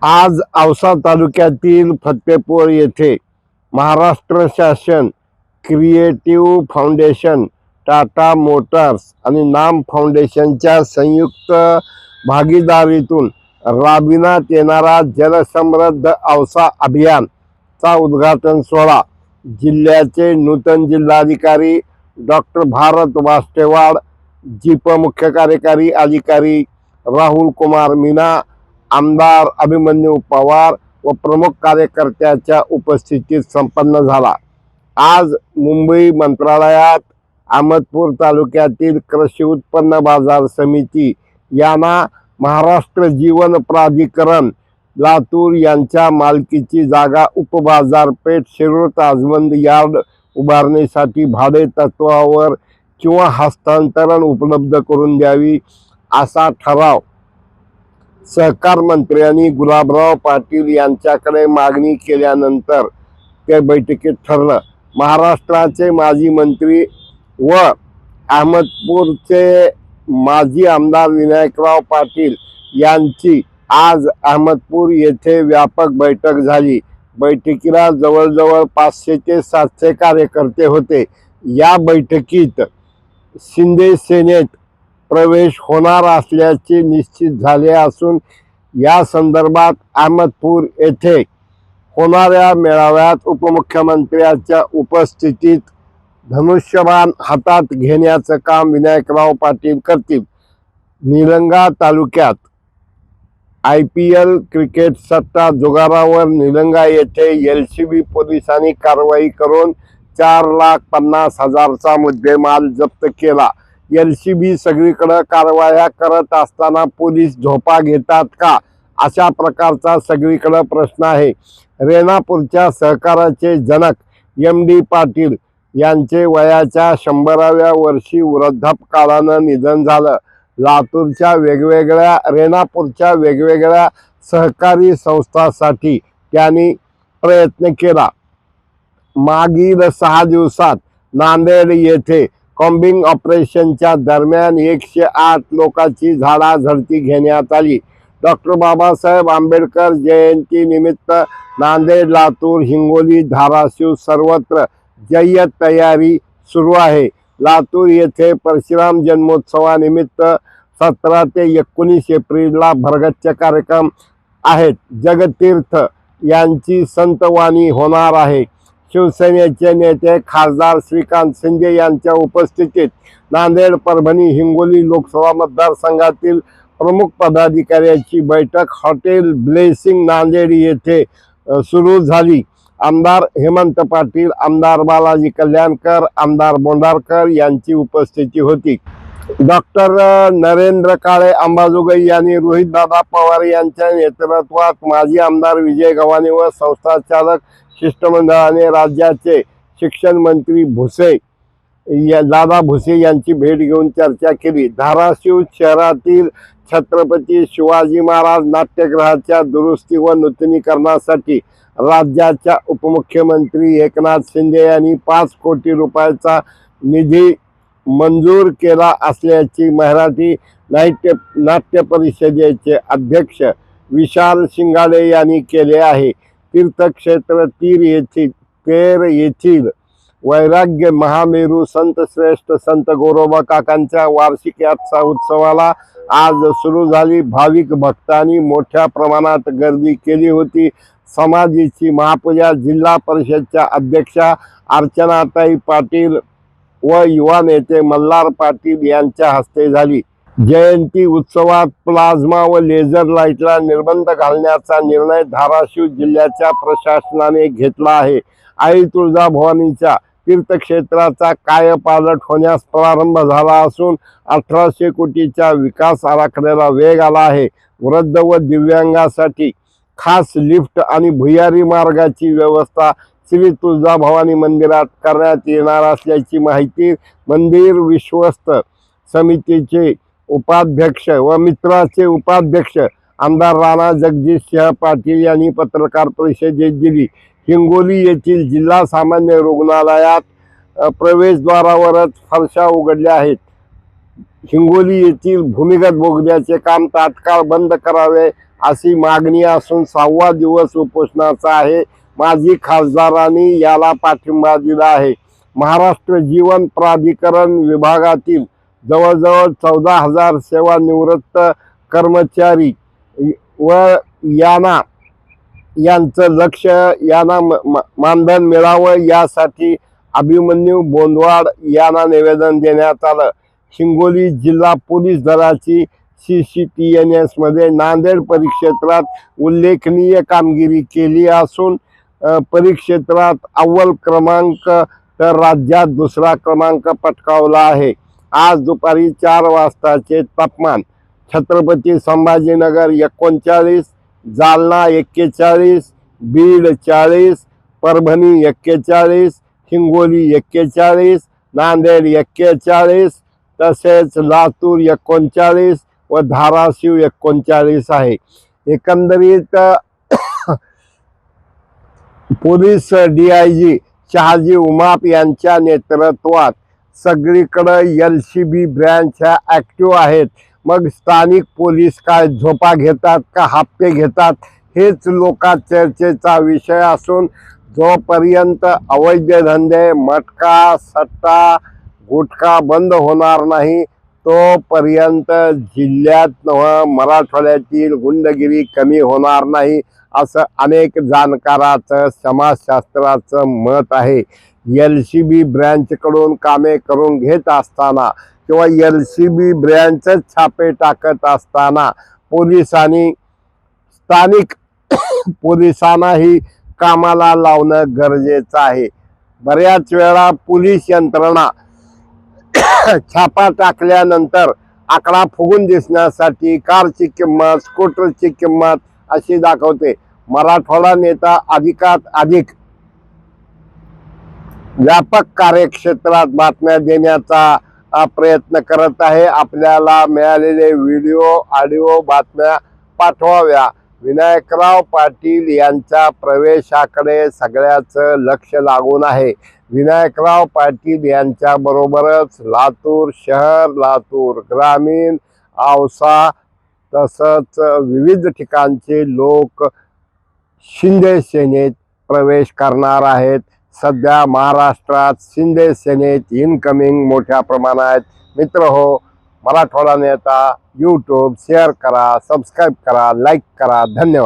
आज औसा तालुक्यातील फत्तेपूर येथे महाराष्ट्र शासन, क्रिएटिव्ह फाउंडेशन, टाटा मोटर्स आणि नाम फाउंडेशनच्या संयुक्त भागीदारीतून राबविण्यात येणारा जलसमृद्ध औसा अभियानचा उद्घाटन सोहळा जिल्ह्याचे नूतन जिल्हाधिकारी डॉक्टर भारत वास्तेवाड, जिप मुख्य कार्यकारी अधिकारी राहुल कुमार मीना, आमदार अभिमन्यू पवार व प्रमुख कार्यकर्त्याच्या उपस्थितीत संपन्न झाला। आज मुंबई मंत्रालयात अहमदपूर तालुक्यातील कृषी उत्पन्न बाजार समिती यांना महाराष्ट्र जीवन प्राधिकरण लातूर यांच्या मालकीची जागा उपबाजारपेठ शिरूर ताजबंद यार्ड उभारणीसाठी भाडे तत्वावर किंवा हस्तांतरण उपलब्ध करून द्यावी असा ठराव सहकार मंत्र्यांनी गुलाबराव पाटील यांच्याकडे मागणी केल्यानंतर त्या बैठकीत ठरलं। महाराष्ट्राचे माजी मंत्री व अहमदपूरचे माजी आमदार विनायकराव पाटील यांची आज अहमदपूर येथे व्यापक बैठक झाली। बैठकीला जवळजवळ 500 ते 700 कार्यकर्ते होते। या बैठकीत शिंदे सेनेत प्रवेश होणार असल्याचे निश्चित झाले असून या संदर्भात अहमदपूर येथे होणाऱ्या मेळाव्यात उपमुख्यमंत्र्यांच्या उपस्थितीत धनुष्यबाण हातात घेण्याचं काम विनायकराव पाटील करतील। निलंगा तालुक्यात IPL क्रिकेट सट्टा जुगारावर निलंगा येथे LCB पोलिसांनी कारवाई करून 4,50,000चा मुद्देमाल जप्त केला। LCB सगळीकडे कारवाया करत असताना पोलीस झोपा घेतात का, अशा प्रकारचा सगळीकडे प्रश्न आहे। रेणापूरच्या सहकाराचे जनक MD पाटील यांचे वयाच्या 100व्या वर्षी वृद्धापकाळानं निधन झालं। लातूरच्या रेणापूरच्या वेगवेगळ्या सहकारी संस्थांसाठी त्यांनी प्रयत्न केला। मागील 6 दिवसात नांदेड येथे कॉम्बिंग ऑपरेशनच्या दरम्यान 108 लोकांची झाडाझडती घेण्यात आली। डॉक्टर बाबासाहेब आंबेडकर जयंती निमित्त नांदेड, लातूर, हिंगोली, धाराशिव सर्वत्र जय्यत तयारी सुरू आहे। लातूर येथे परशुराम जन्मोत्सवानिमित्त 17 ते 19 एप्रिलला भरगच्च कार्यक्रम आहेत। जगतीर्थ यांची संतवाणी होणार आहे। शिवसेनेचे नेते खासदार श्रीकांत शिंदे यांच्या उपस्थितीत नांदेड, परभणी, हिंगोली लोकसभा मतदारसंघातील प्रमुख पदाधिकाऱ्यांची बैठक हॉटेल ब्लेसिंग नांदेड येथे सुरू झाली। आमदार हेमंत पाटील, आमदार बालाजी कल्याणकर, आमदार बोंडारकर यांची उपस्थिती होती। डॉक्टर नरेंद्र काळे अंबाजोगाई यांनी रोहितदादा पवार यांच्या नेतृत्वात माजी आमदार विजय गव्हाणे व संस्थाचालक शिष्टमंडळाने राज्याचे शिक्षण मंत्री दादा भुसे यांची भेट घेऊन चर्चा केली। धाराशिव शहरातील छत्रपती शिवाजी महाराज नाट्यगृहाच्या दुरुस्ती व नूतनीकरणासाठी राज्याच्या उपमुख्यमंत्री एकनाथ शिंदे यांनी 5 कोटी रुपयाचा निधी मंजूर केला असल्याची मराठी नाट्य परिषदेचे अध्यक्ष विशाल शिंगाडे यांनी केले आहे। तीर्थक्षेत्र तेर येथील वैराग्य महामेरू संत श्रेष्ठ संत गोरोबा काकांच्या वार्षिक यात्रा उत्सवाला आज सुरू झाली। भाविक भक्तांनी मोठ्या प्रमाणात गर्दी केली होती। समाधीची महापूजा जिल्हा परिषदच्या अध्यक्षा अर्चनाताई पाटील व युवा नेते मल्हार पाटील यांच्या हस्ते झाली। जयंती उत्सवात प्लाझ्मा व लेझर लाईटला निर्बंध घालण्याचा निर्णय धाराशिव जिल्ह्याच्या प्रशासनाने घेतला आहे। आई तुळजाभवानीच्या तीर्थक्षेत्राचा कायापालट होण्यास प्रारंभ झाला असून 1800 कोटीच्या विकास आराखड्याला वेग आला आहे। वृद्ध व दिव्यांगासाठी खास लिफ्ट आणि भुयारी मार्गाची व्यवस्था श्री तुळजाभवानी मंदिरात करण्यात येणार असल्याची माहिती मंदिर विश्वस्त समितीचे उपाध्यक्ष व मित्राचे उपाध्यक्ष आमदार राणा जगदीशसिंह पाटील यांनी पत्रकार परिषदेत दिली। हिंगोली येथील जिल्हा सामान्य रुग्णालयात प्रवेशद्वारावरच फरशा उघडल्या आहेत। हिंगोली येथील भूमिगत बोगद्याचे काम तात्काळ बंद करावे अशी मागणी असून 6वा दिवस उपोषणाचा आहे। माजी खासदारांनी याला पाठिंबा दिला आहे। महाराष्ट्र जीवन प्राधिकरण विभागातील जवळजवळ 14,000 सेवानिवृत्त कर्मचारी व यांचं लक्ष यांना मानधन मिळावं यासाठी अभिमन्यू बोंदवाड यांना निवेदन देण्यात आलं। हिंगोली जिल्हा पोलीस दलाची CCTNS मध्ये नांदेड परिक्षेत्रात उल्लेखनीय कामगिरी केली असून परिक्षेत्रात अव्वल क्रमांक तर राज्यात दुसरा क्रमांक पटकावला आहे। आज दुपारी 4 वाजताचे तापमान छत्रपती संभाजीनगर 39, जालना 41, बीड 40, परभणी 41, हिंगोली 41, नांदेड 41, तसेच लातूर 39 व धाराशिव 39 आहे। एकंदरीत पोलीस DIG शहाजी उमाप यांच्या नेतृत्वात सगळीकडे LCB ब्रँच ह्या ॲक्टिव्ह आहेत। मग स्थानिक पोलीस काय झोपा घेतात का हप्ते घेतात हेच लोकचर्चेचा विषय असून जोपर्यंत अवैध धंदे मटका सट्टा गुटखा बंद होणार नाही तोपर्यंत जिल्ह्यात मराठवाड्यातील गुंडगिरी कमी होणार नाही असं अनेक जाणकाराचं समाजशास्त्राचं मत आहे। LCB ब्रँचकडून कामे करून घेत असताना किंवा LCB ब्रँच छापे टाकत असताना पोलिसांनी स्थानिक पोलिसांनाही कामाला लावणं गरजेचं आहे। बऱ्याच वेळा पोलीस यंत्रणा छापा टाकल्यानंतर आकडा फुगून दिसण्यासाठी कारची किंमत स्कूटरची किंमत अशी दाखवते। मराठवाडा नेता अधिकात अधिक व्यापक कार्यक्षेत्रात बातम्या देण्याचा प्रयत्न करत आहे। आपल्याला मिळालेले व्हिडिओ ऑडिओ बातम्या पाठवाव्या। विनायकराव पाटील यांच्या प्रवेशाकडे सगळ्याचं लक्ष लागून आहे। विनायकराव पाटील यांच्या बरोबरच लातूर शहर लातूर ग्रामीण औसा तसंच विविध ठिकाणचे लोक शिंदे सेनेत प्रवेश करणार आहेत। सध्या महाराष्ट्रात शिंदे सेनेत इनकमिंग मोठ्या प्रमाणात मित्रहो मराठवाडा नेता YouTube शेअर करा, सबस्क्राईब करा, लाईक करा। धन्यवाद।